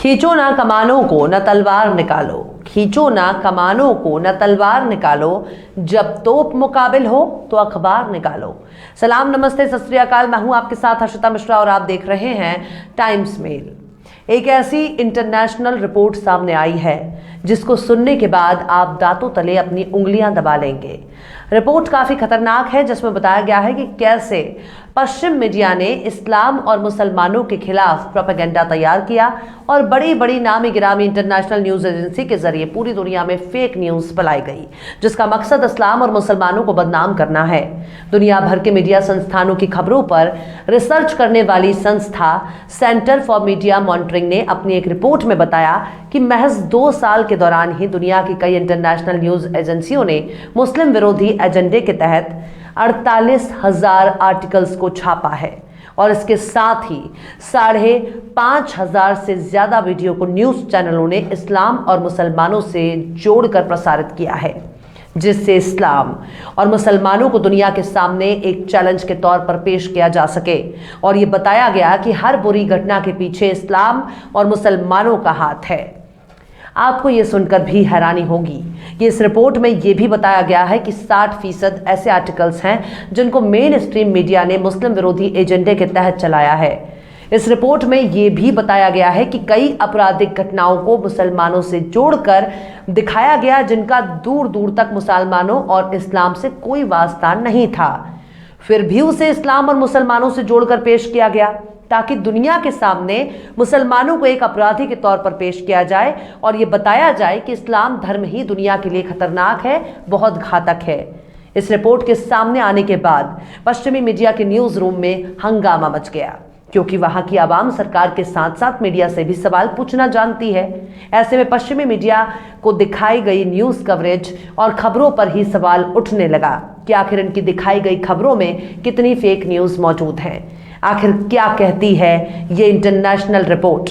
खींचो ना कमानों को न तलवार निकालो, खींचो ना कमानों को न तलवार निकालो, जब तोप मुकाबिल हो तो अखबार निकालो। सलाम, नमस्ते, सत श्री अकाल। मैं हूं आपके साथ हर्षिता मिश्रा और आप देख रहे हैं टाइम्स मेल। एक ऐसी इंटरनेशनल रिपोर्ट सामने आई है जिसको सुनने के बाद आप दांतों तले अपनी उंगलियां दबा लेंगे। रिपोर्ट काफी खतरनाक है, जिसमें बताया गया है कि कैसे पश्चिम मीडिया ने इस्लाम और मुसलमानों के खिलाफ प्रोपेगेंडा तैयार किया और बड़ी बड़ी नामी गिरामी इंटरनेशनल न्यूज एजेंसी के जरिए पूरी दुनिया में फेक न्यूज फैलाई गई, जिसका मकसद इस्लाम और मुसलमानों को बदनाम करना है। दुनिया भर के मीडिया संस्थानों की खबरों पर रिसर्च करने वाली संस्था सेंटर फॉर मीडिया मॉनिटरिंग ने अपनी एक रिपोर्ट में बताया कि महज 2 साल के दौरान ही दुनिया की कई इंटरनेशनल न्यूज एजेंसियों ने मुस्लिम विरोधी एजेंडे के तहत 48,000 आर्टिकल्स को छापा है और इसके साथ ही 5,500 से ज्यादा वीडियो को न्यूज चैनलों ने इस्लाम और मुसलमानों से जोड़कर प्रसारित किया है, जिससे इस्लाम और मुसलमानों को दुनिया के सामने एक चैलेंज के तौर पर पेश किया जा सके। और ये बताया गया कि हर बुरी घटना के पीछे इस्लाम और मुसलमानों का हाथ है। आपको ये सुनकर भी हैरानी होगी कि इस रिपोर्ट में ये भी बताया गया है कि 60% ऐसे आर्टिकल्स हैं जिनको मेन स्ट्रीम मीडिया ने मुस्लिम विरोधी एजेंडे के तहत चलाया है। इस रिपोर्ट में ये भी बताया गया है कि कई आपराधिक घटनाओं को मुसलमानों से जोड़कर दिखाया गया, जिनका दूर दूर तक मुसलमानों और इस्लाम से कोई वास्ता नहीं था, फिर भी उसे इस्लाम और मुसलमानों से जोड़कर पेश किया गया ताकि दुनिया के सामने मुसलमानों को एक अपराधी के तौर पर पेश किया जाए और ये बताया जाए कि इस्लाम धर्म ही दुनिया के लिए खतरनाक है, बहुत घातक है। इस रिपोर्ट के सामने आने के बाद पश्चिमी मीडिया के न्यूज रूम में हंगामा मच गया, क्योंकि वहां की आवाम सरकार के साथ साथ मीडिया से भी सवाल पूछना जानती है। ऐसे में पश्चिमी मीडिया को दिखाई गई न्यूज कवरेज और खबरों पर ही सवाल उठने लगा कि आखिर इनकी दिखाई गई खबरों में कितनी फेक न्यूज मौजूद है। आखिर क्या कहती है ये इंटरनेशनल रिपोर्ट?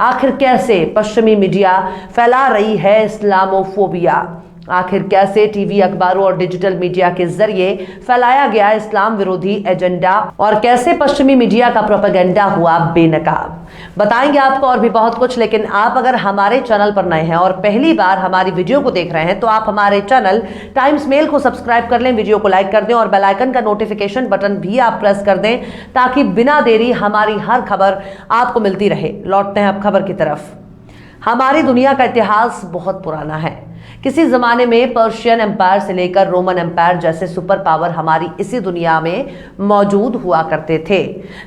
आखिर कैसे पश्चिमी मीडिया फैला रही है इस्लामोफोबिया? आखिर कैसे टीवी, अखबारों और डिजिटल मीडिया के जरिए फैलाया गया इस्लाम विरोधी एजेंडा और कैसे पश्चिमी मीडिया का प्रोपेगेंडा हुआ बेनकाब? बताएंगे आपको और भी बहुत कुछ। लेकिन आप अगर हमारे चैनल पर नए हैं और पहली बार हमारी वीडियो को देख रहे हैं तो आप हमारे चैनल टाइम्स मेल को सब्सक्राइब कर लें, वीडियो को लाइक कर दें और बेल आइकन का नोटिफिकेशन बटन भी आप प्रेस कर दें ताकि बिना देरी हमारी हर खबर आपको मिलती रहे। लौटते हैं अब खबर की तरफ। हमारी दुनिया का इतिहास बहुत पुराना है। किसी जमाने में पर्शियन एम्पायर से लेकर रोमन एम्पायर जैसे सुपर पावर हमारी इसी दुनिया में मौजूद हुआ करते थे,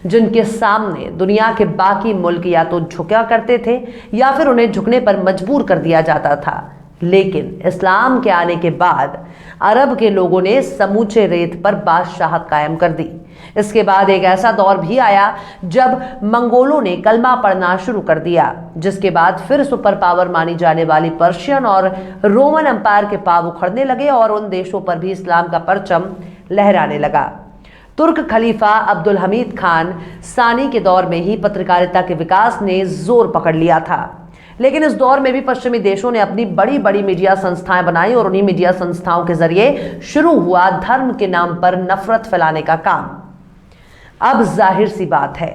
जिनके सामने दुनिया के बाकी मुल्क या तो झुका करते थे या फिर उन्हें झुकने पर मजबूर कर दिया जाता था। लेकिन इस्लाम के आने के बाद अरब के लोगों ने समूचे रेत पर बादशाहत कायम कर दी। इसके बाद एक ऐसा दौर भी आया जब मंगोलों ने कलमा पढ़ना शुरू कर दिया, जिसके बाद फिर सुपर पावर मानी जाने वाली पर्शियन और रोमन एम्पायर के पांव उखड़ने लगे और उन देशों पर भी इस्लाम का परचम लहराने लगा। तुर्क खलीफा अब्दुल हमीद खान सानी के दौर में ही पत्रकारिता के विकास ने जोर पकड़ लिया था। लेकिन इस दौर में भी पश्चिमी देशों ने अपनी बड़ी बड़ी मीडिया संस्थाएं बनाई और उन्हीं मीडिया संस्थाओं के जरिए शुरू हुआ धर्म के नाम पर नफरत फैलाने का काम। अब जाहिर सी बात है,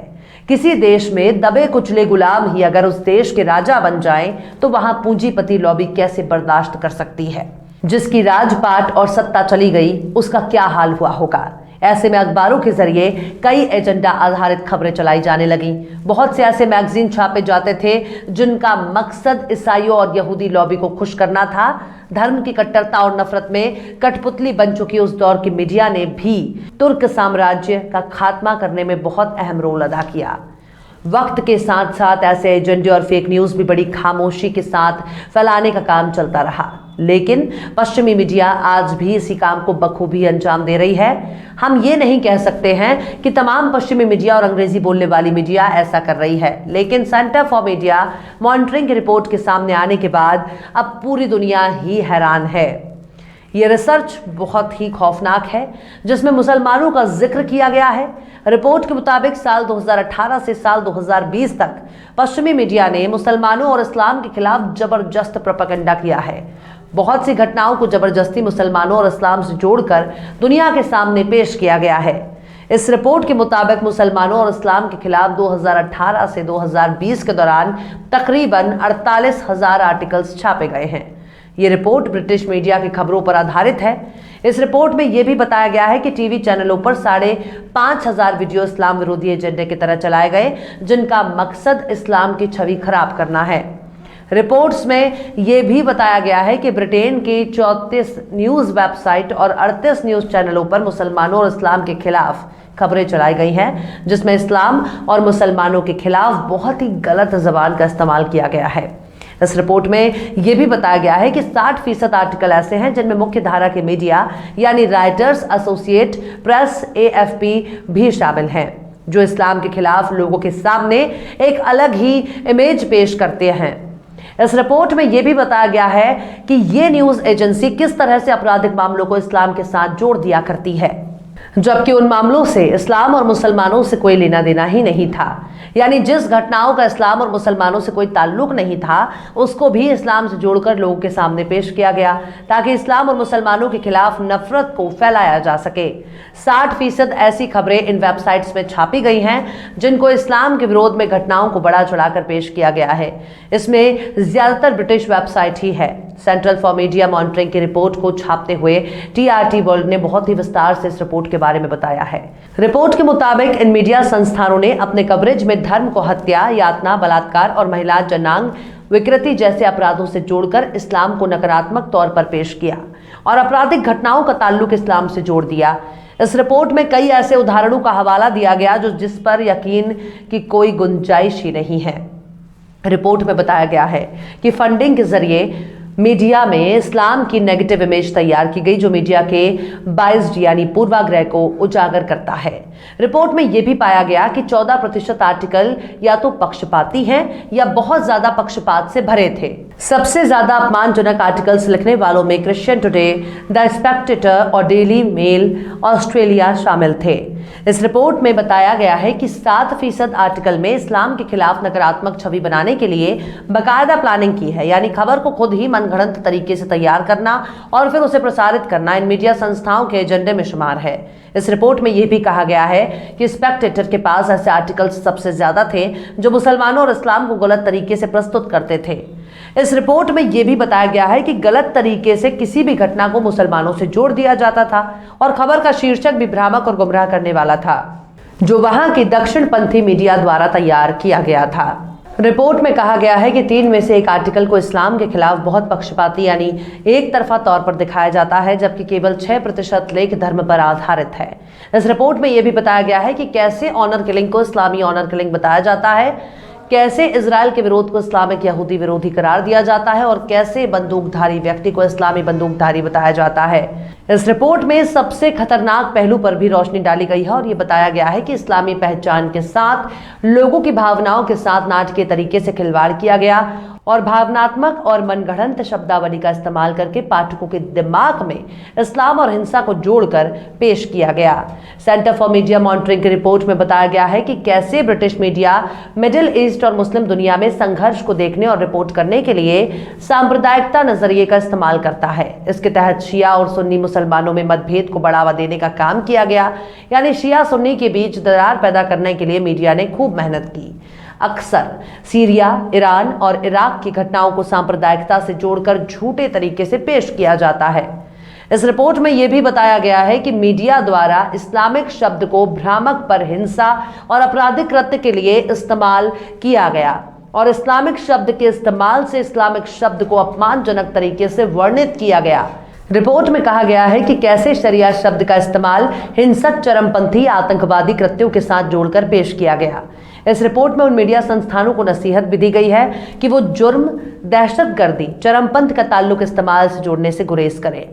किसी देश में दबे कुचले गुलाम ही अगर उस देश के राजा बन जाएं तो वहां पूंजीपति लॉबी कैसे बर्दाश्त कर सकती है? जिसकी राजपाट और सत्ता चली गई उसका क्या हाल हुआ होगा? ऐसे में अखबारों के जरिए कई एजेंडा आधारित खबरें चलाई जाने लगी। बहुत से ऐसे मैगजीन छापे जाते थे जिनका मकसद ईसाइयों और यहूदी लॉबी को खुश करना था। धर्म की कट्टरता और नफरत में कठपुतली बन चुकी उस दौर की मीडिया ने भी तुर्क साम्राज्य का खात्मा करने में बहुत अहम रोल अदा किया। वक्त के साथ साथ ऐसे एजेंडे और फेक न्यूज भी बड़ी खामोशी के साथ फैलाने का काम चलता रहा, लेकिन पश्चिमी मीडिया आज भी इसी काम को बखूबी अंजाम दे रही है। हम ये नहीं कह सकते हैं कि तमाम पश्चिमी मीडिया और अंग्रेजी बोलने वाली मीडिया ऐसा कर रही है, लेकिन सेंटर फॉर मीडिया मॉनिटरिंग की रिपोर्ट के सामने आने के बाद अब पूरी दुनिया ही हैरान है। ये रिसर्च बहुत ही खौफनाक है, जिसमें मुसलमानों का जिक्र किया गया है। रिपोर्ट के मुताबिक साल 2018 से साल 2020 तक पश्चिमी मीडिया ने मुसलमानों और इस्लाम के खिलाफ जबरदस्त प्रोपेगेंडा किया है। बहुत सी घटनाओं को जबरदस्ती मुसलमानों और इस्लाम से जोड़कर दुनिया के सामने पेश किया गया है। इस रिपोर्ट के मुताबिक मुसलमानों और इस्लाम के खिलाफ 2018 से 2020 के दौरान तकरीबन 48,000 आर्टिकल्स छापे गए हैं। ये रिपोर्ट ब्रिटिश मीडिया की खबरों पर आधारित है। इस रिपोर्ट में यह भी बताया गया है कि टीवी चैनलों पर 5,500 वीडियो इस्लाम विरोधी एजेंडे की तरह चलाए गए, जिनका मकसद इस्लाम की छवि खराब करना है। रिपोर्ट्स में यह भी बताया गया है कि ब्रिटेन की 34 न्यूज वेबसाइट और 38 न्यूज चैनलों पर मुसलमानों और इस्लाम के खिलाफ खबरें चलाई गई हैं, जिसमें इस्लाम और मुसलमानों के खिलाफ बहुत ही गलत ज़बान का इस्तेमाल किया गया है। इस रिपोर्ट में यह भी बताया गया है कि 60% आर्टिकल ऐसे हैं जिनमें मुख्य धारा के मीडिया यानी राइटर्स एसोसिएट प्रेस AFP भी शामिल हैं, जो इस्लाम के खिलाफ लोगों के सामने एक अलग ही इमेज पेश करते हैं। इस रिपोर्ट में यह भी बताया गया है कि यह न्यूज एजेंसी किस तरह से आपराधिक मामलों को इस्लाम के साथ जोड़ दिया करती है, जबकि उन मामलों से इस्लाम और मुसलमानों से कोई लेना देना ही नहीं था। यानी जिस घटनाओं का इस्लाम और मुसलमानों से कोई ताल्लुक नहीं था, उसको भी इस्लाम से जोड़कर लोगों के सामने पेश किया गया, ताकि इस्लाम और मुसलमानों के खिलाफ नफरत को फैलाया जा सके। 60% ऐसी खबरें इन वेबसाइट्स में छापी गई हैं जिनको इस्लाम के विरोध में घटनाओं को बढ़ा चढ़ाकर पेश किया गया है। इसमें ज्यादातर ब्रिटिश वेबसाइट ही है। सेंट्रल फॉर मीडिया मॉनिटरिंग की रिपोर्ट को छापते हुए TRT वर्ल्ड ने बहुत ही विस्तार से इस रिपोर्ट के बारे में बताया है। रिपोर्ट के मुताबिक इन मीडिया संस्थानों ने अपने कवरेज में धर्म को हत्या, यातना, बलात्कार और महिला जनांग विकृति जैसे अपराधों से जोड़कर इस्लाम को नकारात्मक तौर पर पेश किया और आपराधिक घटनाओं का ताल्लुक इस्लाम से जोड़ दिया। इस रिपोर्ट में कई ऐसे उदाहरणों का हवाला दिया गया जिस पर यकीन की कोई गुंजाइश ही नहीं है। रिपोर्ट में बताया गया है कि फंडिंग के जरिए मीडिया में इस्लाम की नेगेटिव इमेज तैयार की गई, जो मीडिया के बाइस्ड यानी पूर्वाग्रह को उजागर करता है। रिपोर्ट में यह भी पाया गया कि 14% आर्टिकल या तो पक्षपाती हैं या बहुत ज्यादा पक्षपात से भरे थे। सबसे ज्यादा अपमानजनक आर्टिकल्स लिखने वालों में क्रिश्चियन टुडे, द स्पेक्टेटर और डेली मेल ऑस्ट्रेलिया शामिल थे। इस रिपोर्ट में बताया गया है कि 7% आर्टिकल में इस्लाम के खिलाफ नकारात्मक छवि बनाने के लिए बाकायदा प्लानिंग की है, यानी खबर को खुद ही मनगढ़ंत तरीके से तैयार करना और फिर उसे प्रसारित करना इन मीडिया संस्थाओं के एजेंडे में शुमार है। इस रिपोर्ट में यह भी कहा गया है कि स्पेक्टेटर के पास ऐसे आर्टिकल्स सबसे ज्यादा थे जो मुसलमानों और इस्लाम को गलत तरीके से प्रस्तुत करते थे। इस रिपोर्ट में यह भी बताया गया है कि गलत तरीके से किसी भी घटना को मुसलमानों से जोड़ दिया जाता था और खबर का शीर्षक भी भ्रामक और गुमराह करने वाला था, जो वहां की दक्षिणपंथी मीडिया द्वारा तैयार किया गया था। रिपोर्ट में कहा गया है कि 3 में से 1 आर्टिकल को इस्लाम के खिलाफ बहुत पक्षपाती यानी एक तरफा तौर पर दिखाया जाता है, जबकि केवल 6% लेख धर्म पर आधारित है। इस रिपोर्ट में यह भी बताया गया है कि कैसे ऑनर किलिंग को इस्लामी ऑनर किलिंग बताया जाता है, कैसे इजराइल के विरोध को इस्लामिक यहूदी विरोधी करार दिया जाता है और कैसे बंदूकधारी व्यक्ति को इस्लामी बंदूकधारी बताया जाता है। इस रिपोर्ट में सबसे खतरनाक पहलू पर भी रोशनी डाली गई है और ये बताया गया है कि इस्लामी पहचान के साथ लोगों की भावनाओं के साथ नाटकीय तरीके से खिलवाड़ किया गया और भावनात्मक और मनगढ़ंत शब्दावली का इस्तेमाल करके पाठकों के दिमाग में इस्लाम और हिंसा को जोड़कर पेश किया गया। सेंटर फॉर मीडिया मॉनिटरिंग की रिपोर्ट में बताया गया है कि कैसे ब्रिटिश मीडिया मिडिल ईस्ट और मुस्लिम दुनिया में संघर्ष को देखने और रिपोर्ट करने के लिए सांप्रदायिकता नजरिए का इस्तेमाल करता है। इसके तहत शिया और सुन्नी मुसलमानों में मतभेद को बढ़ावा देने का काम किया गया, यानी शिया सुन्नी के बीच दरार पैदा करने के लिए मीडिया ने खूब मेहनत की। अक्सर सीरिया, ईरान और इराक की घटनाओं को सांप्रदायिकता से जोड़कर झूठे तरीके से पेश किया जाता है। इस रिपोर्ट में यह भी बताया गया है कि मीडिया द्वारा इस्लामिक शब्द को भ्रामक पर हिंसा और आपराधिक कृत्य के लिए इस्तेमाल किया गया और इस्लामिक शब्द के इस्तेमाल से इस्लामिक शब्द को अपमानजनक तरीके से वर्णित किया गया। रिपोर्ट में कहा गया है कि कैसे शरिया शब्द का इस्तेमाल हिंसक, चरमपंथी, आतंकवादी कृत्यों के साथ जोड़कर पेश किया गया। इस रिपोर्ट में उन मीडिया संस्थानों को नसीहत भी दी गई है कि वो जुर्म, दहशतगर्दी, चरमपंथ का ताल्लुक इस्तेमाल से जोड़ने से गुरेज करें।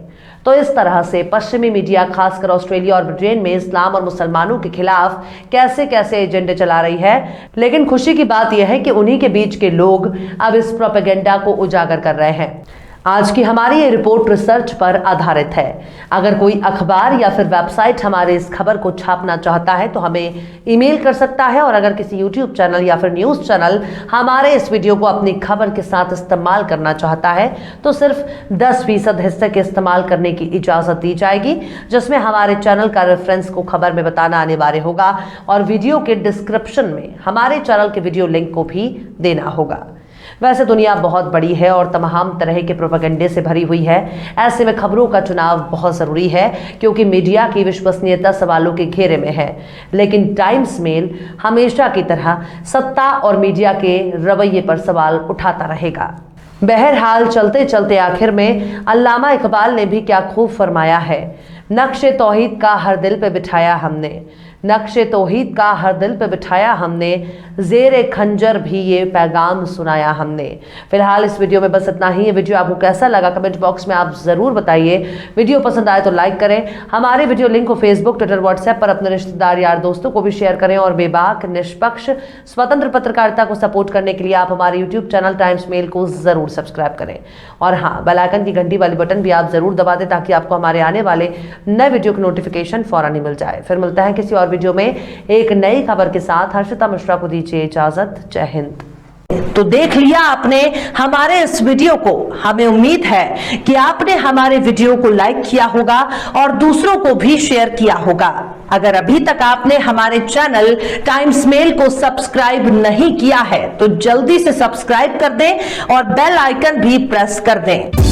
तो इस तरह से पश्चिमी मीडिया, खासकर ऑस्ट्रेलिया और ब्रिटेन में इस्लाम और मुसलमानों के खिलाफ कैसे कैसे एजेंडे चला रही है। लेकिन खुशी की बात यह है कि उन्हीं के बीच के लोग अब इस प्रोपेगेंडा को उजागर कर रहे हैं। आज की हमारी ये रिपोर्ट रिसर्च पर आधारित है। अगर कोई अखबार या फिर वेबसाइट हमारे इस खबर को छापना चाहता है तो हमें ईमेल कर सकता है, और अगर किसी यूट्यूब चैनल या फिर न्यूज़ चैनल हमारे इस वीडियो को अपनी खबर के साथ इस्तेमाल करना चाहता है तो सिर्फ 10% हिस्से के इस्तेमाल करने की इजाज़त दी जाएगी, जिसमें हमारे चैनल का रेफरेंस को खबर में बताना अनिवार्य होगा और वीडियो के डिस्क्रिप्शन में हमारे चैनल के वीडियो लिंक को भी देना होगा। वैसे दुनिया बहुत बड़ी है और तमाम तरह के प्रोपेगेंडे से भरी हुई है। ऐसे में खबरों का चुनाव बहुत ज़रूरी है, क्योंकि मीडिया की विश्वसनीयता सवालों के घेरे में है। लेकिन टाइम्स मेल हमेशा की तरह सत्ता और मीडिया के रवैये पर सवाल उठाता रहेगा। बहरहाल चलते चलते आखिर में अल्लामा इकबाल ने भी क्या खूब फरमाया है, नक्शे तौहीद का हर दिल पे बिठाया हमने, नक्शे तौहीद का हर दिल पे बिठाया हमने, ज़ेरे खंजर भी ये पैगाम सुनाया हमने। फिलहाल इस वीडियो में बस इतना ही। ये वीडियो आपको कैसा लगा कमेंट बॉक्स में आप ज़रूर बताइए। वीडियो पसंद आए तो लाइक करें। हमारे वीडियो लिंक को फेसबुक, ट्विटर, व्हाट्सएप पर अपने रिश्तेदार, यार, दोस्तों को भी शेयर करें। और बेबाक, निष्पक्ष, स्वतंत्र पत्रकारिता को सपोर्ट करने के लिए आप हमारे यूट्यूब चैनल टाइम्स मेल को ज़रूर सब्सक्राइब करें। और हाँ, बेल आइकन की घंटी वाली बटन भी आप ज़रूर दबा दें, ताकि आपको हमारे आने वाले नए वीडियो की नोटिफिकेशन फौरन ही मिल जाए। फिर मिलता है किसी और वीडियो में एक नई खबर के साथ। हर्षिता मिश्रा को दीजिए इजाजत। जय हिंद। तो देख लिया आपने हमारे इस वीडियो को। हमें उम्मीद है कि आपने हमारे वीडियो को लाइक किया होगा और दूसरों को भी शेयर किया होगा। अगर अभी तक आपने हमारे चैनल टाइम्स मेल को सब्सक्राइब नहीं किया है तो जल्दी से सब्सक्राइब कर दें और बेल आइकन भी प्रेस कर दें।